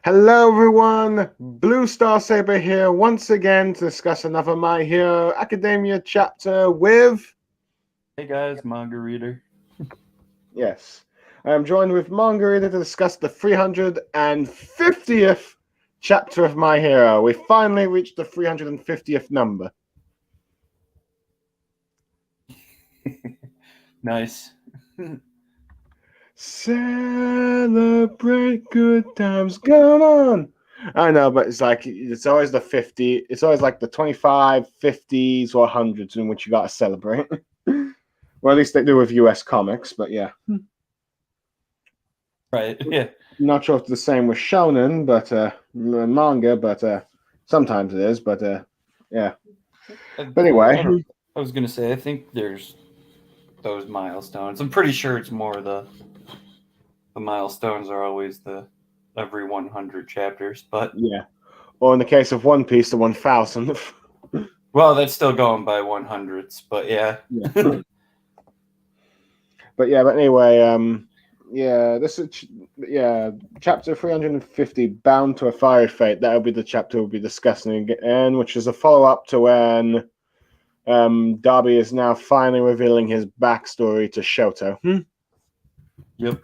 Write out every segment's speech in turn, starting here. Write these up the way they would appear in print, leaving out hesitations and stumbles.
Hello, everyone. Blue Star Saber here once again to discuss another My Hero Academia chapter with. Hey guys, Mangaraeder. Yes, I am joined with Mangaraeder to discuss the 350th chapter of My Hero. We finally reached the 350th number. Nice. Celebrate good times, come on. I know, but it's always the 50. It's always like the 25, 50s, or 100s in which you got to celebrate. Well, at least they do with US comics, but yeah. Right, yeah. Not sure if it's the same with shonen, but manga, but sometimes it is, but yeah. But anyway, I was gonna say, I think there's those milestones. I'm pretty sure it's more the milestones are always the every 100 chapters, but yeah. Or in the case of One Piece, the 1000th. well, that's still going by 100s, but yeah. Yeah. But anyway, yeah, chapter 350, Bound to a Fiery Fate. That'll be the chapter we'll be discussing again, which is a follow-up to when Darby is now finally revealing his backstory to Shoto. Yep.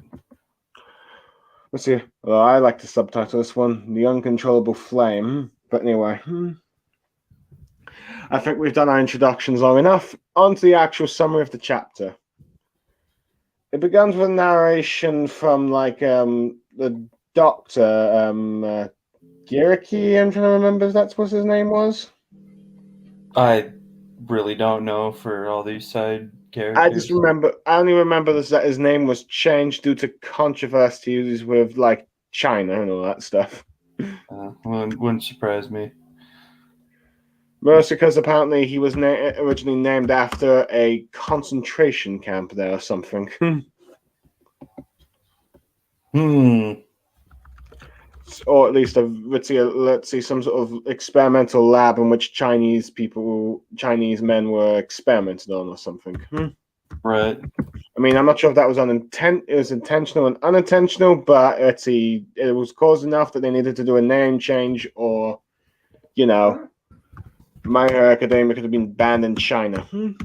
Let's see. Well, I like to subtitle this one The Uncontrollable Flame. But anyway, I think we've done our introductions long enough. On to the actual summary of the chapter. It begins with a narration from the doctor, Giriki, I'm trying to remember if that's what his name was. I really don't know for all these side characters. I only remember that his name was changed due to controversies with China and all that stuff. Wouldn't surprise me. Mostly because apparently he was originally named after a concentration camp there or something. Or at least let's see, some sort of experimental lab in which Chinese men were experimented on or something. Right. I mean, I'm not sure if that was it was intentional and unintentional, but let's see, it was cause enough that they needed to do a name change, or My Hero Academia could have been banned in China. Of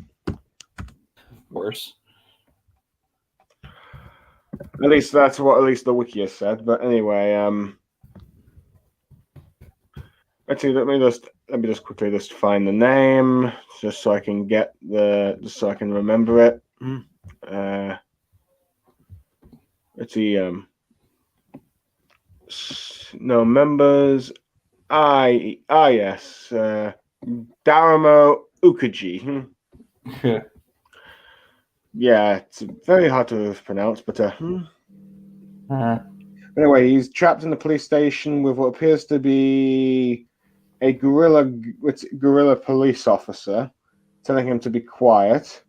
course. At least that's what the wiki has said. But anyway, let's see. Let me just quickly find the name, just so I can remember it. Let's see. No members. Yes. Daramo Ukaji. Yeah, it's very hard to pronounce, but anyway, he's trapped in the police station with what appears to be a guerrilla police officer telling him to be quiet.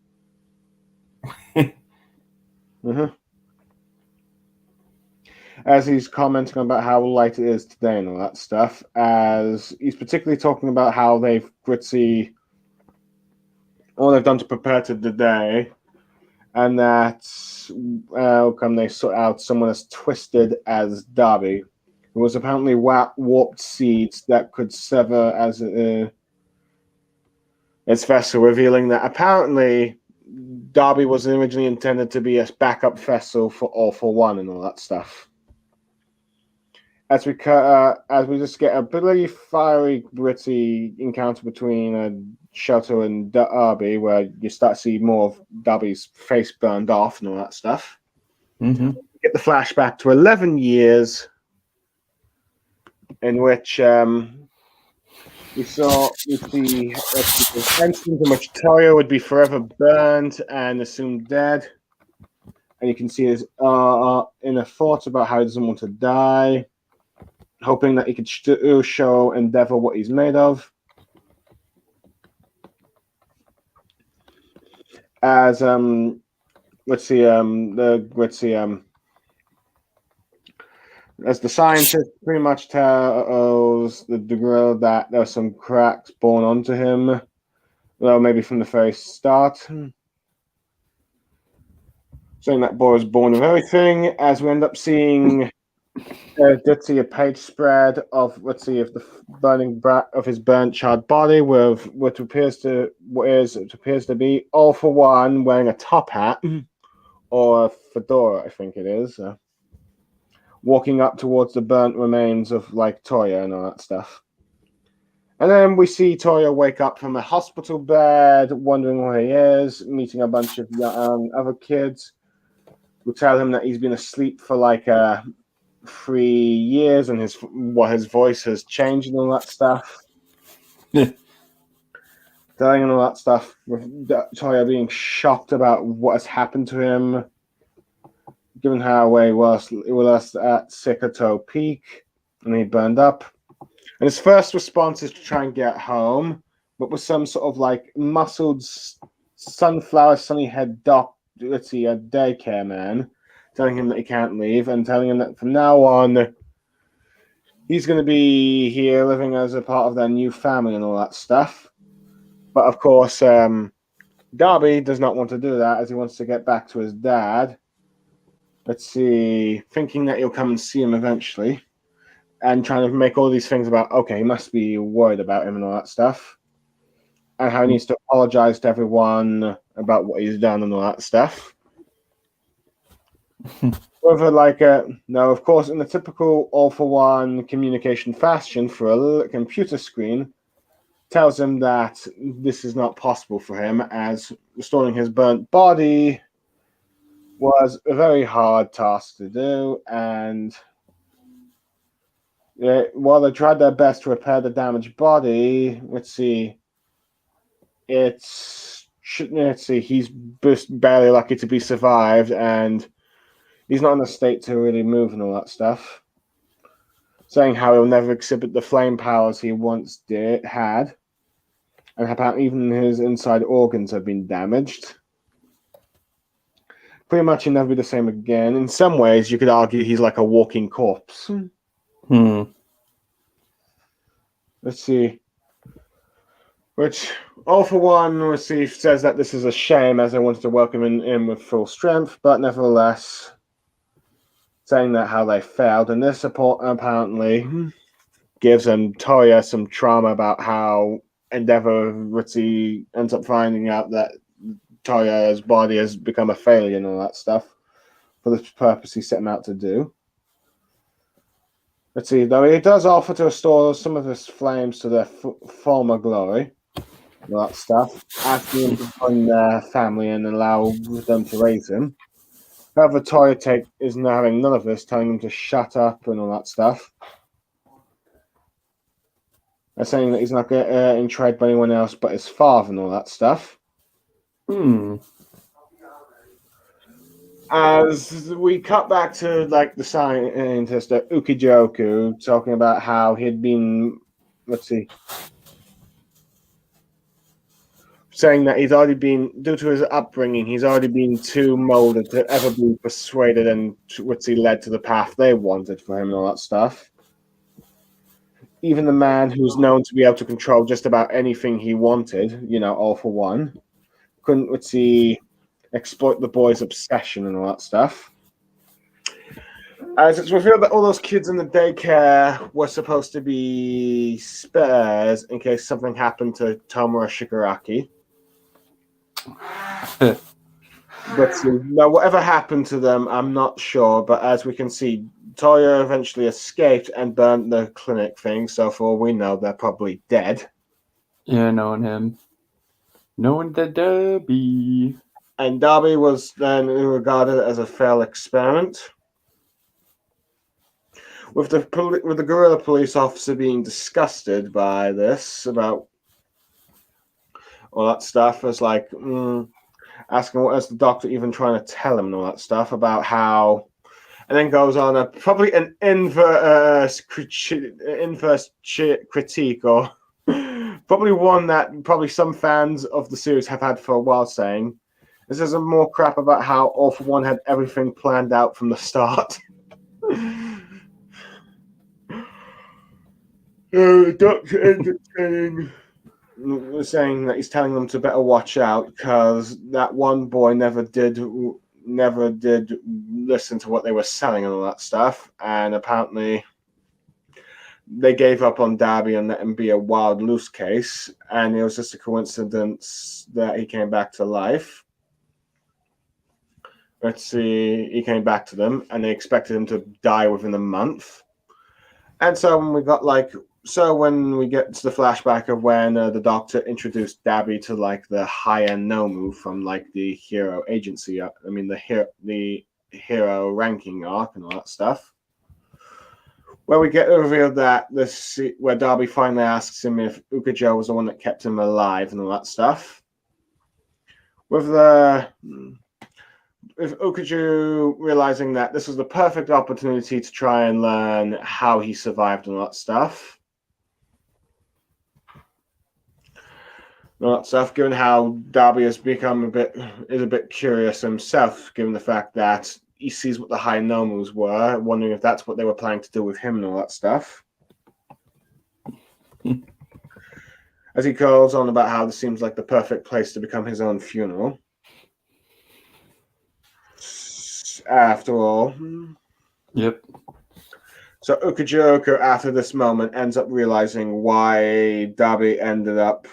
As he's commenting about how light it is today and all that stuff, as he's particularly talking about how all they've done to prepare to the day, and that come they sort out someone as twisted as Darby, who was apparently warped seeds that could sever as its vessel, revealing that apparently Darby was originally intended to be a backup vessel for All for One and all that stuff. As we just get a really fiery, gritty encounter between Shoto and Darby, where you start to see more of Darby's face burned off and all that stuff. Mm-hmm. Get the flashback to 11 years, in which we see instance in which Toyo would be forever burned and assumed dead, and you can see his inner thoughts about how he doesn't want to die, hoping that he could show Endeavor what he's made of. As as the scientist pretty much tells the girl that there are some cracks born onto him, well, maybe from the very start, saying that boy was born with everything. As we end up seeing did see a page spread of the burning of his burnt charred body with what appears to be All for One wearing a top hat or a fedora, I think it is, walking up towards the burnt remains of like Toya and all that stuff. And then we see Toya wake up from a hospital bed, wondering where he is, meeting a bunch of other kids who tell him that he's been asleep for like 3 years and his voice has changed and all that stuff. Telling him all that stuff, with Toya being shocked about what has happened to him, given how he was at Sikato Peak and he burned up. And his first response is to try and get home, but with some sort of like muscled sunflower sunny head daycare man telling him that he can't leave and telling him that from now on he's going to be here living as a part of their new family and all that stuff. But of course, Darby does not want to do that as he wants to get back to his dad. Thinking that he'll come and see him eventually. And trying to make all these things about, okay, he must be worried about him and all that stuff. And how he needs to apologize to everyone about what he's done and all that stuff. No, of course, in the typical all-for-one communication fashion for a computer screen, tells him that this is not possible for him as restoring his burnt body was a very hard task to do, and while they tried their best to repair the damaged body, he's barely lucky to be survived, and he's not in a state to really move and all that stuff. Saying how he'll never exhibit the flame powers he once had, and how even his inside organs have been damaged. Pretty much he'll never be the same again. In some ways, you could argue he's like a walking corpse. Let's see. Which, All for One says that this is a shame as they wanted to welcome him in with full strength, but nevertheless, saying that how they failed. And this apparently gives Toya some trauma about how Endeavor ends up finding out that Toya's body has become a failure and all that stuff for the purpose he set him out to do. Let's see, though he does offer to restore some of his flames to their former glory, and all that stuff, asking him to join their family and allow them to raise him. However, Toya is now having none of this, telling him to shut up and all that stuff. They're saying that he's not getting tried by anyone else but his father and all that stuff. As we cut back to like the scientist at Ukijoku talking about how he'd been, saying that he's already been, due to his upbringing, he's already been too molded to ever be persuaded and led to the path they wanted for him and all that stuff. Even the man who's known to be able to control just about anything he wanted, All for One, couldn't exploit the boy's obsession and all that stuff. As it's revealed that all those kids in the daycare were supposed to be spares in case something happened to Tomura Shigaraki. But now, whatever happened to them, I'm not sure. But as we can see, Toya eventually escaped and burnt the clinic thing. So for all we know, they're probably dead. Yeah, knowing him. Knowing the Darby. And Darby was then regarded as a failed experiment. With the guerrilla police officer being disgusted by this, about all that stuff, as like asking what is the doctor even trying to tell him and all that stuff about how, and then goes on probably an inverse critique, or probably one that probably some fans of the series have had for a while, saying this is more crap about how All for One had everything planned out from the start. Doctor ends up saying that he's telling them to better watch out because that one boy never did never did listen to what they were selling and all that stuff. And apparently they gave up on Darby and let him be a wild loose case. And it was just a coincidence that he came back to life. Let's see, he came back to them and they expected him to die within a month. And so when we got when we get to the flashback of when the Doctor introduced Dabby to like the high-end Nomu from like the hero agency, the hero ranking arc and all that stuff, where we get revealed that where Darby finally asks him if Ukujo was the one that kept him alive and all that stuff. With Ukujo realizing that this was the perfect opportunity to try and learn how he survived and all that stuff. Given how Darby has become a bit curious himself, given the fact that he sees what the High Nomus were, wondering if that's what they were planning to do with him and all that stuff. As he goes on about how this seems like the perfect place to become his own funeral. After all. Yep. So Ukujo, after this moment, ends up realizing why Darby ended up,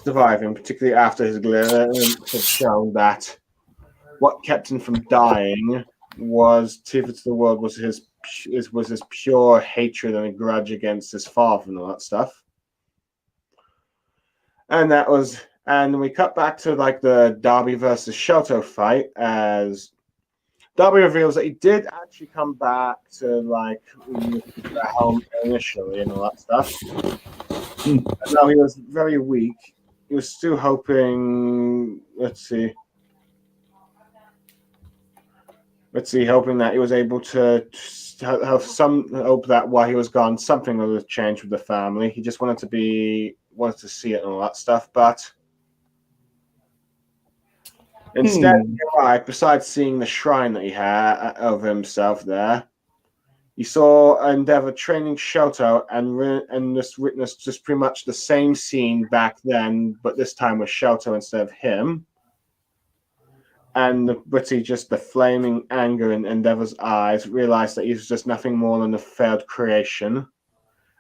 surviving, particularly after his glimpse had shown that what kept him from dying was to the world was his pure hatred and a grudge against his father and all that stuff. And we cut back to like the Darby versus Shoto fight as Darby reveals that he did actually come back to like the helm initially and all that stuff. And though he was very weak, he was still hoping. Hoping that he was able to have some hope that while he was gone, something would have changed with the family. He just wanted to see it and all that stuff, but. Instead, besides seeing the shrine that he had of himself there, he saw Endeavor training Shoto and just witnessed just pretty much the same scene back then, but this time with Shoto instead of him. And just the flaming anger in Endeavor's eyes, realized that he was just nothing more than a failed creation,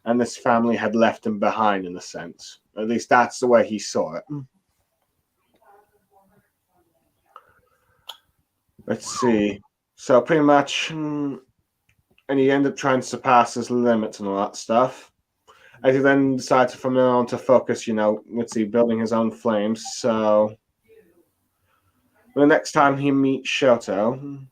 and this family had left him behind in a sense. At least that's the way he saw it. Let's see. So pretty much, and he ended up trying to surpass his limits and all that stuff. As he then decided from then on to focus, building his own flames. So the next time he meets Shoto,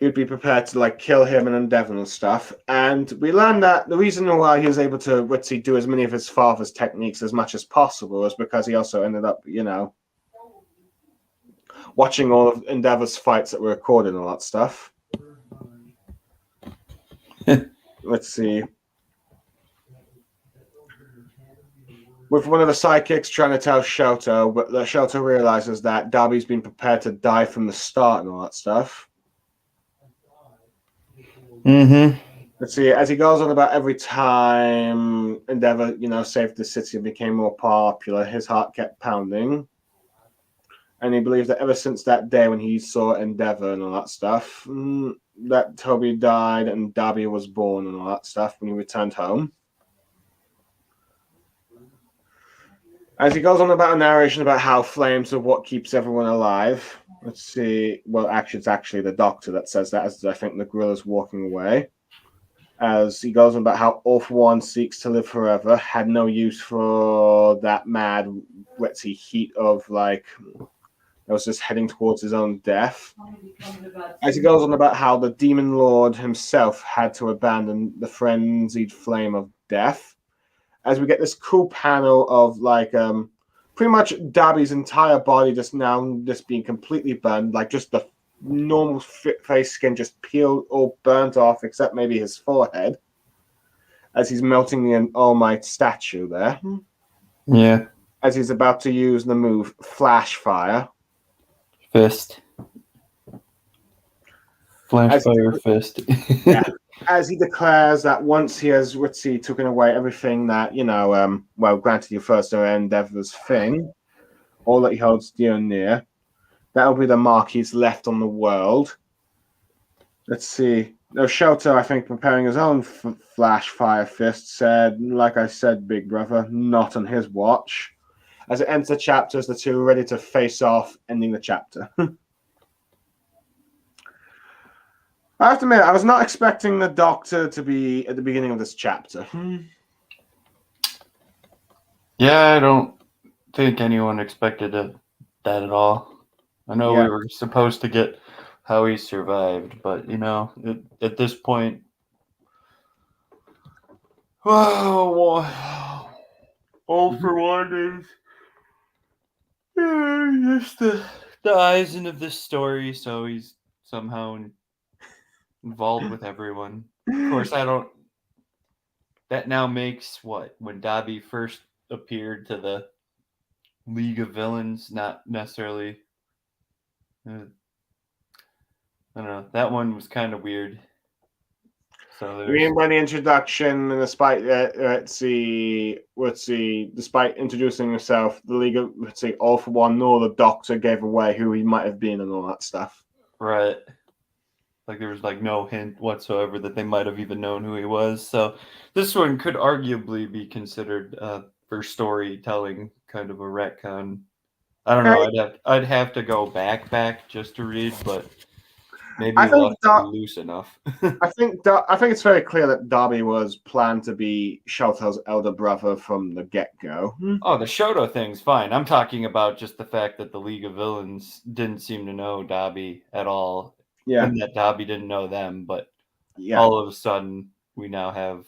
he'd be prepared to like kill him and Endeavor and stuff. And we learned that the reason why he was able to do as many of his father's techniques as much as possible was because he also ended up, watching all of Endeavor's fights that were recorded and all that stuff. Let's see. With one of the sidekicks trying to tell Shoto, but the Shoto realizes that Darby's been prepared to die from the start and all that stuff. Mm-hmm. Let's see. As he goes on about every time Endeavor, saved the city and became more popular, his heart kept pounding. And he believed that ever since that day when he saw Endeavor and all that stuff, that Toby died and Darby was born and all that stuff when he returned home. As he goes on about a narration about how flames are what keeps everyone alive. Let's see. Well, actually, it's actually the Doctor that says that, as I think the gorilla's walking away. As he goes on about how All for One seeks to live forever, had no use for that mad, heat of like... that was just heading towards his own death. As he goes on about how the Demon Lord himself had to abandon the frenzied flame of death. As we get this cool panel of like pretty much Darby's entire body just being completely burned, like just the normal face skin just peeled or burnt off, except maybe his forehead, as he's melting the All Might statue there. Yeah. As he's about to use the move Flash Fire. Fist. Flash fire fist. Yeah. As he declares that once he has taken away everything that, granted you first to Endeavor's thing, all that he holds dear and near. That'll be the mark he's left on the world. Let's see. No, Shelter, I think, preparing his own flash fire fist, said, like I said, big brother, not on his watch. As it ends the chapter, as the two are ready to face off, ending the chapter. I have to admit, I was not expecting the Doctor to be at the beginning of this chapter. Yeah, I don't think anyone expected that at all. I know we were supposed to get how he survived, but at this point, all for one is just the Eisen of this story, so he's somehow involved with everyone. Of course, that now makes when Dobby first appeared to the League of Villains, not necessarily. I don't know. That one was kind of weird. So I mean, when the introduction, and despite despite introducing himself, the League of All for One, nor the Doctor gave away who he might have been and all that stuff. Right. Like there was no hint whatsoever that they might have even known who he was. So this one could arguably be considered for storytelling kind of a retcon. I don't know. I'd have to go back just to read, but maybe left loose enough. I think it's very clear that Dobby was planned to be Shelter's elder brother from the get-go. Oh, the Shoto thing's fine. I'm talking about just the fact that the League of Villains didn't seem to know Dobby at all. Yeah. And that Dobby didn't know them, but all of a sudden we now have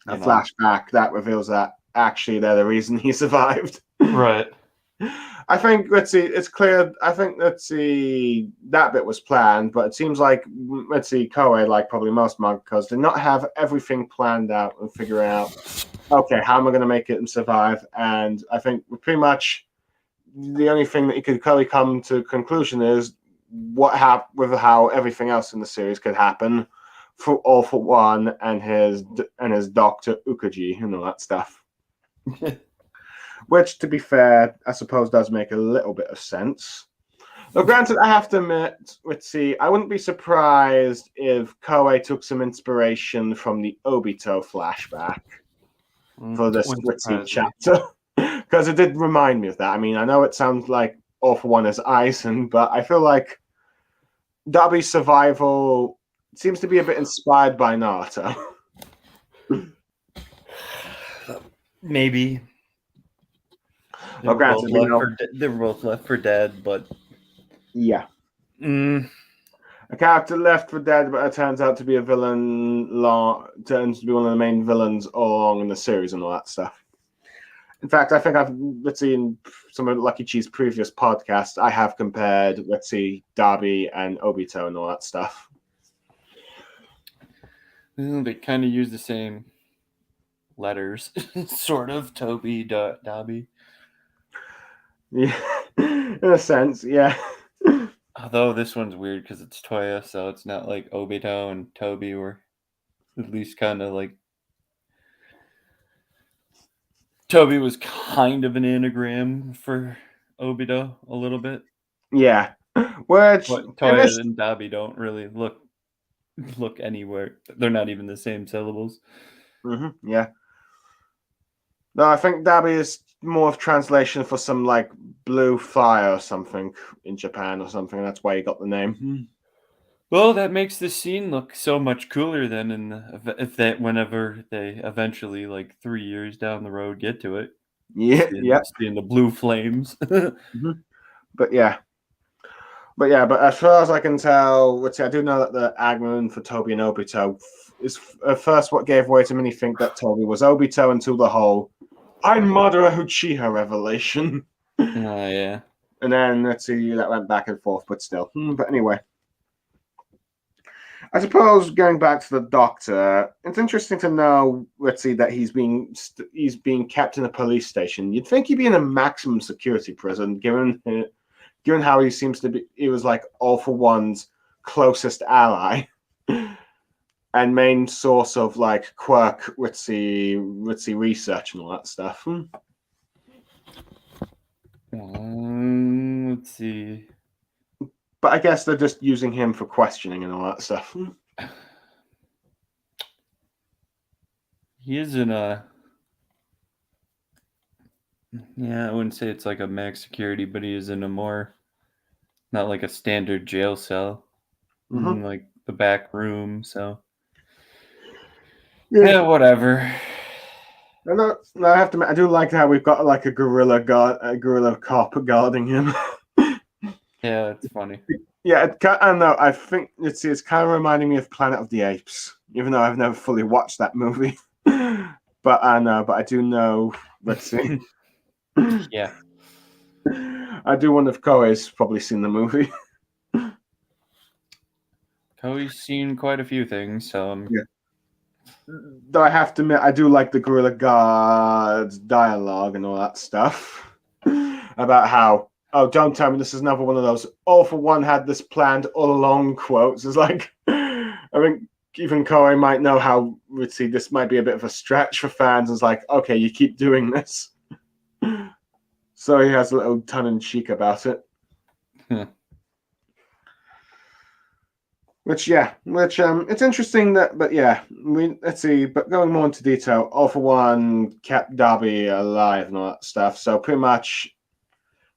a flashback that reveals that actually they're the reason he survived. Right. I think, it's clear. I think, that bit was planned, but it seems like, Koei, like probably most mangakas, did not have everything planned out and figure out, okay, how am I going to make it and survive? And I think pretty much the only thing that you could probably come to a conclusion is what happened with how everything else in the series could happen for All for One and his Dr. Ukaji and all that stuff. Which, to be fair, I suppose does make a little bit of sense. Though granted, I have to admit, I wouldn't be surprised if Koei took some inspiration from the Obito flashback for this chapter. Because it did remind me of that. I mean, I know it sounds like All for One is Eisen, but I feel like Dobby's survival seems to be a bit inspired by Naruto. Maybe. They were both left for dead, but yeah. A character left for dead, but it turns out to be a villain. Turns to be one of the main villains all along in the series and all that stuff. In fact, I think in some of Lucky Chee's previous podcasts, I have compared, Dobby and Obito and all that stuff. They kind of use the same letters, sort of. Toby, Dobby. Yeah, in a sense, yeah. Although this one's weird because it's Toya, so it's not like Obito and Toby were at least kind of like. Toby was kind of an anagram for Obito a little bit. Yeah. Which Toya and Dobby don't really look anywhere. They're not even the same syllables. Mm-hmm, yeah. No, I think Dobby is more of translation for some blue fire or something in Japan or something. That's why he got the name. Well, that makes the scene look so much cooler then, whenever they eventually 3 years down the road get to it. Yeah, seeing the blue flames. Mm-hmm. But as far as I can tell, I do know that the Agumon for Toby and Obito is first what gave way to many think that Toby was Obito until the whole "I'm Madara Uchiha" revelation. Yeah. And then that went back and forth, but still. But anyway, I suppose going back to the Doctor, it's interesting to know. That he's being kept in a police station. You'd think he'd be in a maximum security prison, given how he seems to be. He was All for One's closest ally and main source of quirk research and all that stuff. Let's see. But I guess they're just using him for questioning and all that stuff. He is in a. Yeah, I wouldn't say it's like a max security, but he is in a more. Not like a standard jail cell. Mm-hmm. Like the back room, so. Yeah. Yeah, whatever. No, I have to admit, I do like how we've got like a gorilla cop guarding him. Yeah, it's funny. Yeah, I don't know. I think it's kind of reminding me of Planet of the Apes, even though I've never fully watched that movie. But I do know. Let's see. Yeah. I do wonder if Koei's probably seen the movie. Koei's seen quite a few things, so Yeah. Though I have to admit, I do like the Gorilla Guard's dialogue and all that stuff about how, oh, don't tell me this is another one of those all for one had this planned all along quotes. It's like, I think even Koei might know how, let's see, this might be a bit of a stretch for fans. It's like, okay, you keep doing this. So he has a little tongue in cheek about it. Which it's interesting that, but yeah, let's see. But going more into detail, All for One kept Darby alive and all that stuff. So pretty much,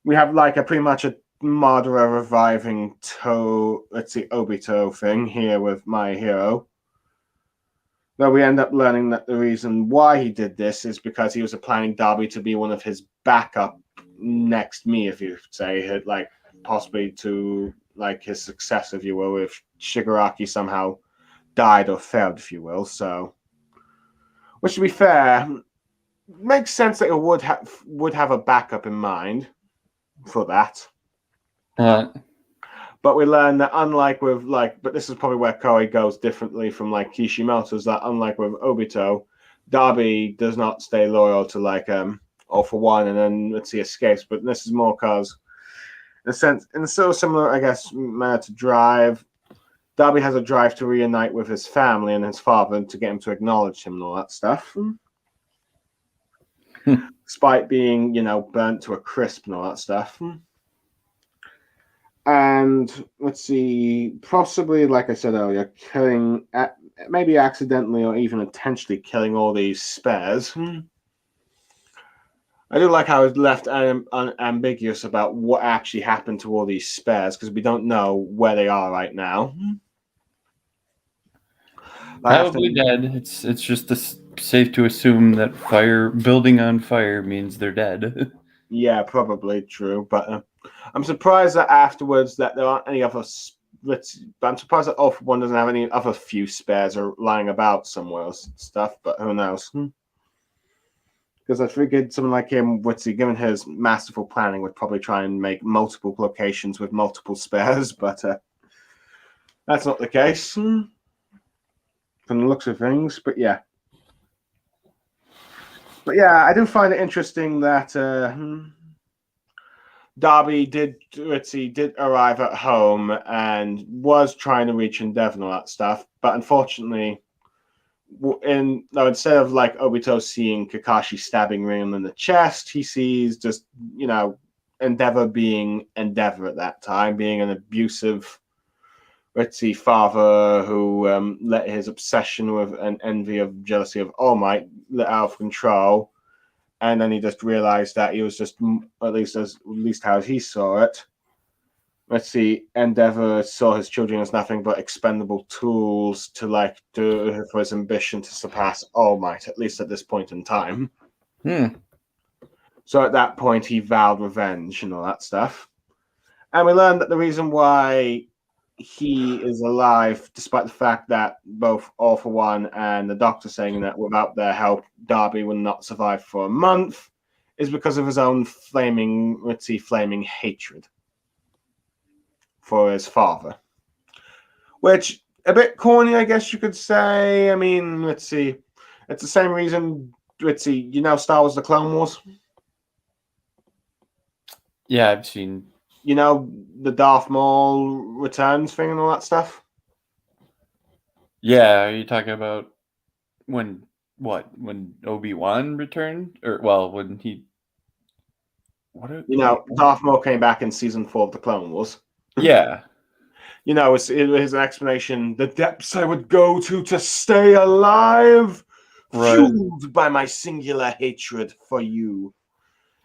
we have like a pretty much a Madara reviving Obito thing here with my hero. Though we end up learning that the reason why he did this is because he was planning Darby to be one of his backup next me, if you say, like possibly to like his successor, if you will, if Shigaraki somehow died or failed, if you will. So, which to be fair, makes sense that it would have a backup in mind for that. But we learn that unlike with but this is probably where Koei goes differently from like Kishimoto's, that unlike with Obito, Darby does not stay loyal to All for One and then let's see escapes. But this is more because in a sense, in a so similar, I guess, manner to Drive, Darby has a drive to reunite with his family and his father to get him to acknowledge him and all that stuff. Despite being, burnt to a crisp and all that stuff. And let's see, possibly, like I said earlier, killing, maybe accidentally or even intentionally killing all these spares. I do like how it's left ambiguous about what actually happened to all these spares because we don't know where they are right now. Probably dead. It's just safe to assume that building on fire means they're dead. Yeah, probably true. But I'm surprised that afterwards that there aren't any other. But I'm surprised that All for One doesn't have any other few spares or lying about somewhere else and stuff. But who knows? Because I figured someone like him, given his masterful planning, would probably try and make multiple locations with multiple spares. But that's not the case from the looks of things. But yeah. I do find it interesting that Darby did arrive at home and was trying to reach Endeavor and all that stuff, but unfortunately, instead of like Obito seeing Kakashi stabbing him in the chest, he sees just Endeavor being Endeavor at that time, being an abusive, father who let his obsession with an envy of jealousy of All Might let out of control. And then he just realized that he was just, at least how he saw it. Endeavor saw his children as nothing but expendable tools to do for his ambition to surpass All Might, at least at this point in time. So at that point, he vowed revenge and all that stuff. And we learned that the reason why he is alive, despite the fact that both All for One and the Doctor saying that without their help, Darby would not survive for a month, is because of his own flaming hatred for his father. Which, a bit corny, I guess you could say. I mean, it's the same reason, Star Wars The Clone Wars? Yeah, I've seen. The Darth Maul returns thing and all that stuff? Yeah, are you talking about when Obi-Wan returned? Or, well, when he... Darth Maul came back in season 4 of the Clone Wars. Yeah. It was an explanation. The depths I would go to stay alive, Right. fueled by my singular hatred for you.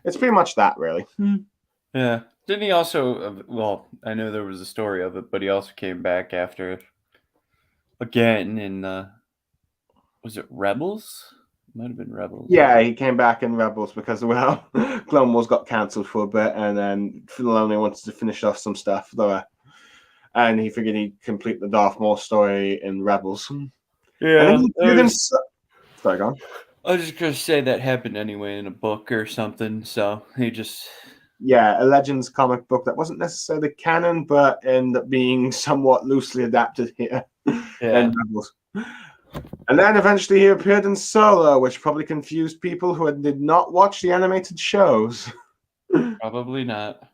It's pretty much that, really. Yeah. Didn't he also? Well, I know there was a story of it, but he also came back after again in was it Rebels? It might have been Rebels. Yeah, he came back in Rebels because Clone Wars got cancelled for a bit, and then Filoni wanted to finish off some stuff, and he figured he'd complete the Darth Maul story in Rebels. Yeah. And he didn't. Sorry, go on. I was just gonna say that happened anyway in a book or something. So he just Yeah, a Legends comic book that wasn't necessarily canon, but ended up being somewhat loosely adapted here in Rebels. And then eventually he appeared in Solo, which probably confused people who did not watch the animated shows. probably not.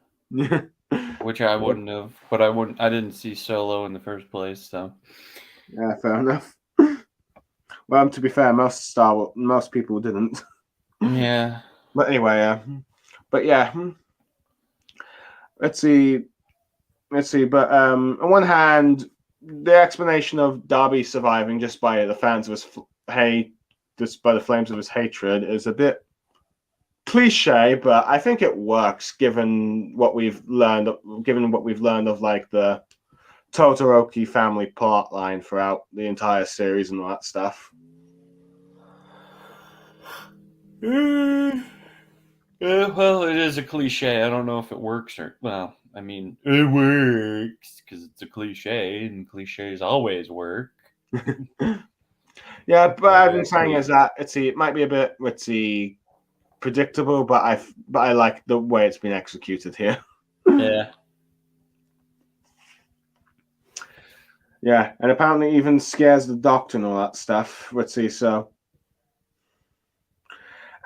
Which I wouldn't have, but I didn't see Solo in the first place, so Yeah, fair enough. Well, to be fair, most people didn't. yeah. But anyway, but yeah. Let's see. But on one hand, the explanation of Darby surviving just by the fans of his just by the flames of his hatred, is a bit cliche, but I think it works given what we've learned. Given what we've learned of like the Todoroki family plotline throughout the entire series and all that stuff. Yeah, well, it is a cliche. I don't know if it works or well. I mean, it works because it's a cliche, and cliches always work. Yeah, but I'm saying is that it might be a bit predictable, but I like the way it's been executed here. Yeah. Yeah, and apparently even scares the doctor and all that stuff.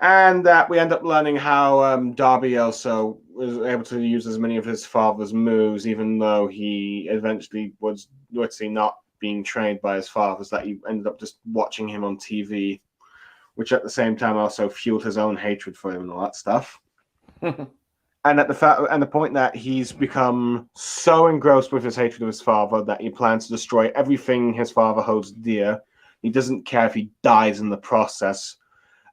And that we end up learning how Darby also was able to use as many of his father's moves, even though he eventually was, not being trained by his fathers, that he ended up just watching him on TV, which at the same time also fueled his own hatred for him and all that stuff. And at the point that he's become so engrossed with his hatred of his father that he plans to destroy everything his father holds dear. He doesn't care if he dies in the process,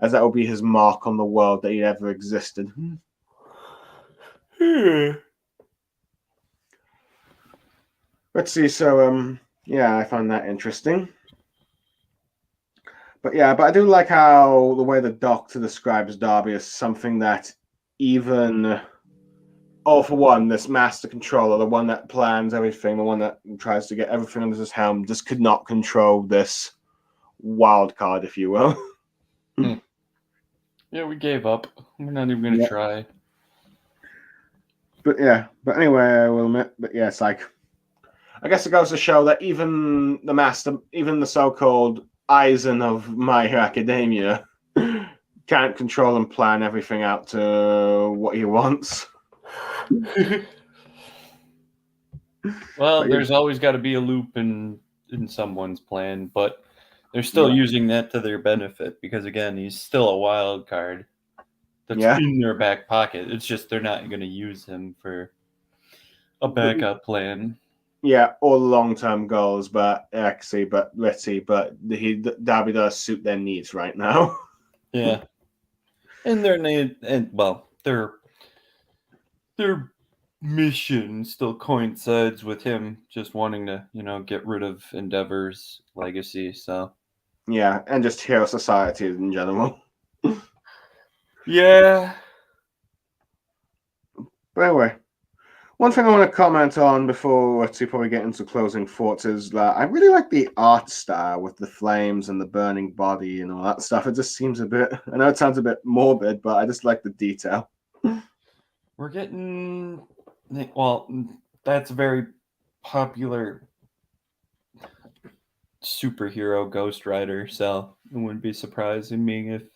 as that will be his mark on the world that he ever existed. Let's see. So, yeah, I found that interesting. But I do like how the way the Doctor describes Darby as something that even, for one, this master controller, the one that plans everything, the one that tries to get everything under his helm, just could not control this wild card, if you will. Yeah, we gave up. We're not even going to try. But anyway, I will admit, it's like, I guess it goes to show that even the master, even the so-called Eisen of My Hero Academia, can't control and plan everything out to what he wants. Well, there's always got to be a loop in someone's plan, but they're still using that to their benefit because, again, he's still a wild card that's in their back pocket. It's just they're not going to use him for a backup plan. Yeah, or long-term goals, but let's see. But Darby does suit their needs right now. Yeah, and their mission still coincides with him just wanting to, get rid of Endeavor's legacy. So yeah, and just hero society in general. Yeah. But anyway, one thing I want to comment on before we probably get into closing thoughts is that I really like the art style with the flames and the burning body and all that stuff. It just seems a bit, I know it sounds a bit morbid, but I just like the detail. We're getting, well, that's a very popular superhero Ghost Rider, so it wouldn't be surprising me if it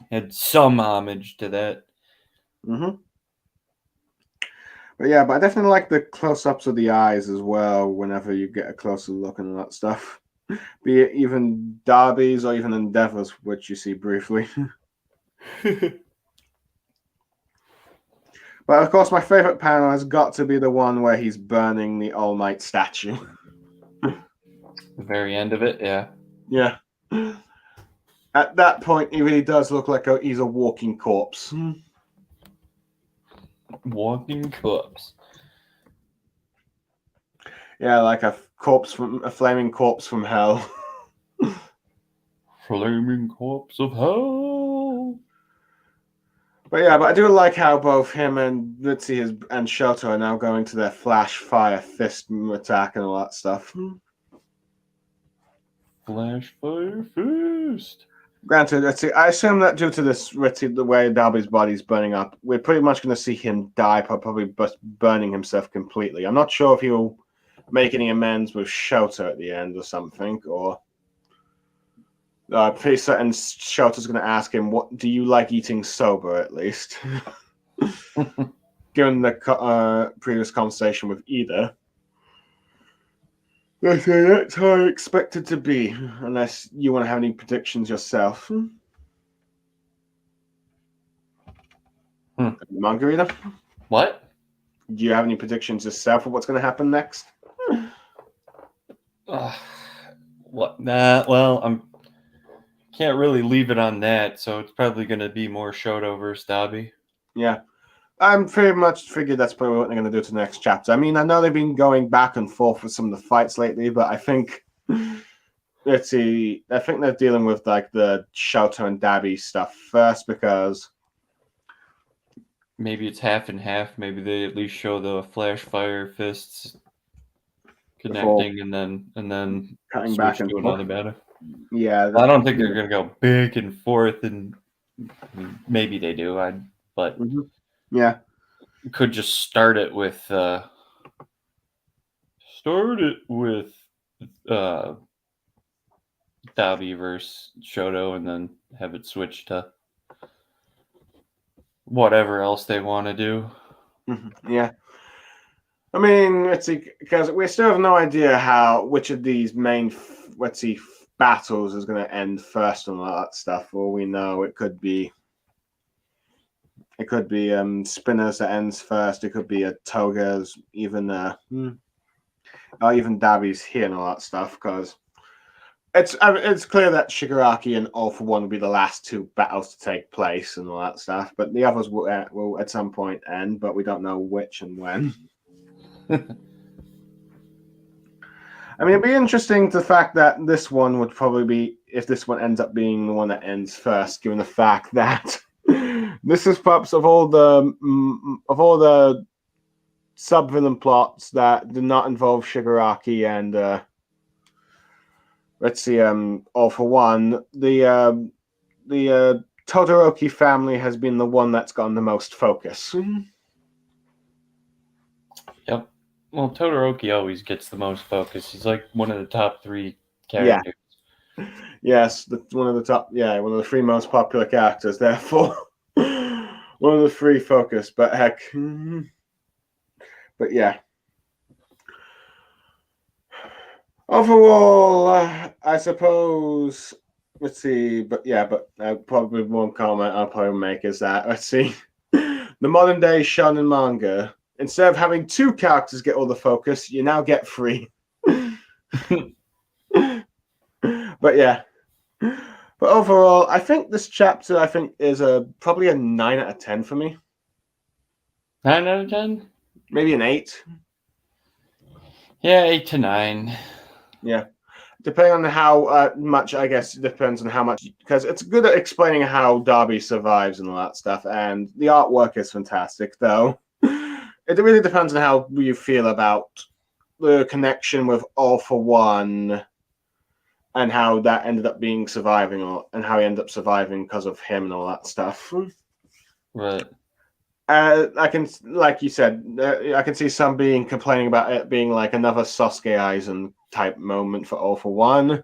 had some homage to that. Mm-hmm. But I definitely like the close-ups of the eyes as well whenever you get a closer look and all that stuff. Be it even Darby's or even Endeavor's, which you see briefly. But of course, my favorite panel has got to be the one where he's burning the All Might statue. The very end of it, yeah. Yeah. At that point, he really does look like he's a walking corpse. Walking corpse. Yeah, like a flaming corpse from hell. Flaming corpse of hell. But I do like how both him and Ritzy and Shoto are now going to their flash fire fist attack and all that stuff. Flash fire fist. Granted, I assume that due to this Ritzy, the way Darby's body's burning up, we're pretty much going to see him die, probably just burning himself completely. I'm not sure if he'll make any amends with Shoto at the end or something, or pretty certain Shoto's going to ask him, "What do you like eating sober?" At least, given the previous conversation with Ida. Okay, that's how I expect it to be, unless you want to have any predictions yourself. Mangaraeder? What? Do you have any predictions yourself of what's going to happen next? What? Nah, well, can't really leave it on that, so it's probably going to be more Shoto versus Dabi. Yeah. I'm pretty much figured that's probably what they're going to do to the next chapter. I mean, I know they've been going back and forth with some of the fights lately, but I think let's see. I think they're dealing with like the Shoto and Dabi stuff first because maybe it's half and half. Maybe they at least show the flash fire fists connecting and then cutting switch back and to another battle. Yeah, I don't think they're going to go back and forth, and maybe they do. But yeah, could just start it with Dabi versus Shoto, and then have it switch to whatever else they want to do. Yeah. I mean, let's see, because we still have no idea which of these main, battles is going to end first and all that stuff. All we know, it could be Spinners that ends first. It could be a Toga's, even or even Dabi's here and all that stuff. Because it's clear that Shigaraki and All for One will be the last two battles to take place and all that stuff. But the others will at some point end, but we don't know which and when. I mean, it'd be interesting the fact that this one would probably be, if this one ends up being the one that ends first, given the fact that this is perhaps of all the sub-villain plots that do not involve Shigaraki and All for One, the Todoroki family has been the one that's gotten the most focus. Yep. Well, Todoroki always gets the most focus. He's like one of the top 3 characters. Yeah. Yes, one of the 3 most popular characters. Therefore, one of the 3 focus. But heck, but yeah. Overall, I suppose. Let's see, but probably one comment I'll probably make is that the modern day shonen manga. Instead of having 2 characters get all the focus, you now get 3. But yeah. But overall, I think this chapter is probably a 9 out of 10 for me. 9 out of 10? Maybe an 8. Yeah, 8 to 9. Yeah. Depending on how much, I guess it depends on how much, because it's good at explaining how Dabi survives and all that stuff, and the artwork is fantastic, though. It really depends on how you feel about the connection with All for One and how that ended up being surviving, and how he ended up surviving because of him and all that stuff. Right. I can, like you said, I can see some complaining about it being like another Sasuke Aizen type moment for All for One.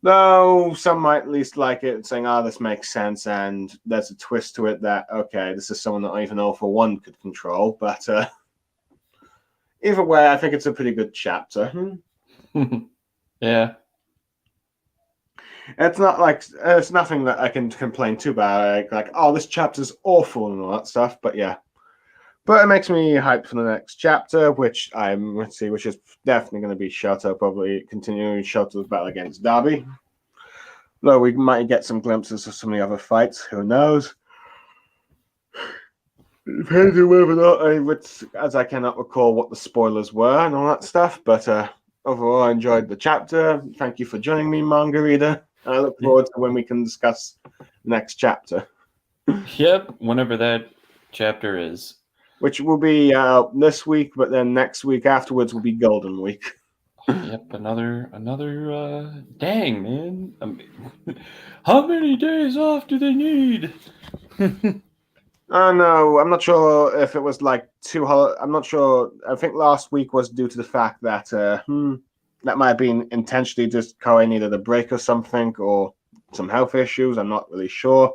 Though some might at least like it, saying, this makes sense, and there's a twist to it that, okay, this is someone that not even All for One could control. But either way, I think it's a pretty good chapter. Yeah. It's not like, it's nothing that I can complain too about. Like, this chapter's awful and all that stuff, but yeah. But it makes me hyped for the next chapter, which which is definitely going to be Shoto, probably continuing Shoto's battle against Darby. Though we might get some glimpses of some of the other fights, who knows? Depends on whether or not, as I cannot recall what the spoilers were and all that stuff. But overall, I enjoyed the chapter. Thank you for joining me, Mangaraeder. I look forward to when we can discuss the next chapter. Yep, whenever that chapter is. Which will be this week, but then next week afterwards will be Golden Week. Yep, another dang, man. How many days off do they need? No, I'm not sure if it was like I'm not sure. I think last week was due to the fact that that might have been intentionally just Koei needed a break or something, or some health issues. I'm not really sure.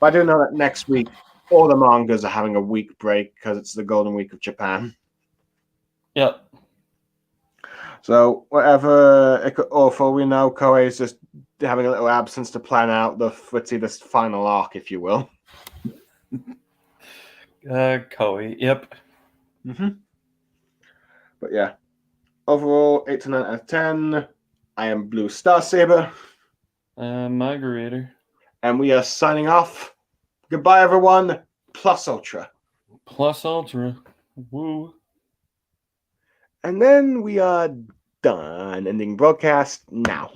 But I do know that next week all the mangas are having a week break because it's the Golden Week of Japan. Yep. So whatever, or for we know, Koei is just having a little absence to plan out this final arc, if you will. Koei, yep. But yeah, overall, 8 to 9 out of 10. I am Blue Star Saber. Mangaraeder. And we are signing off. Goodbye, everyone. Plus Ultra. Plus Ultra. Woo. And then we are done. Ending broadcast now.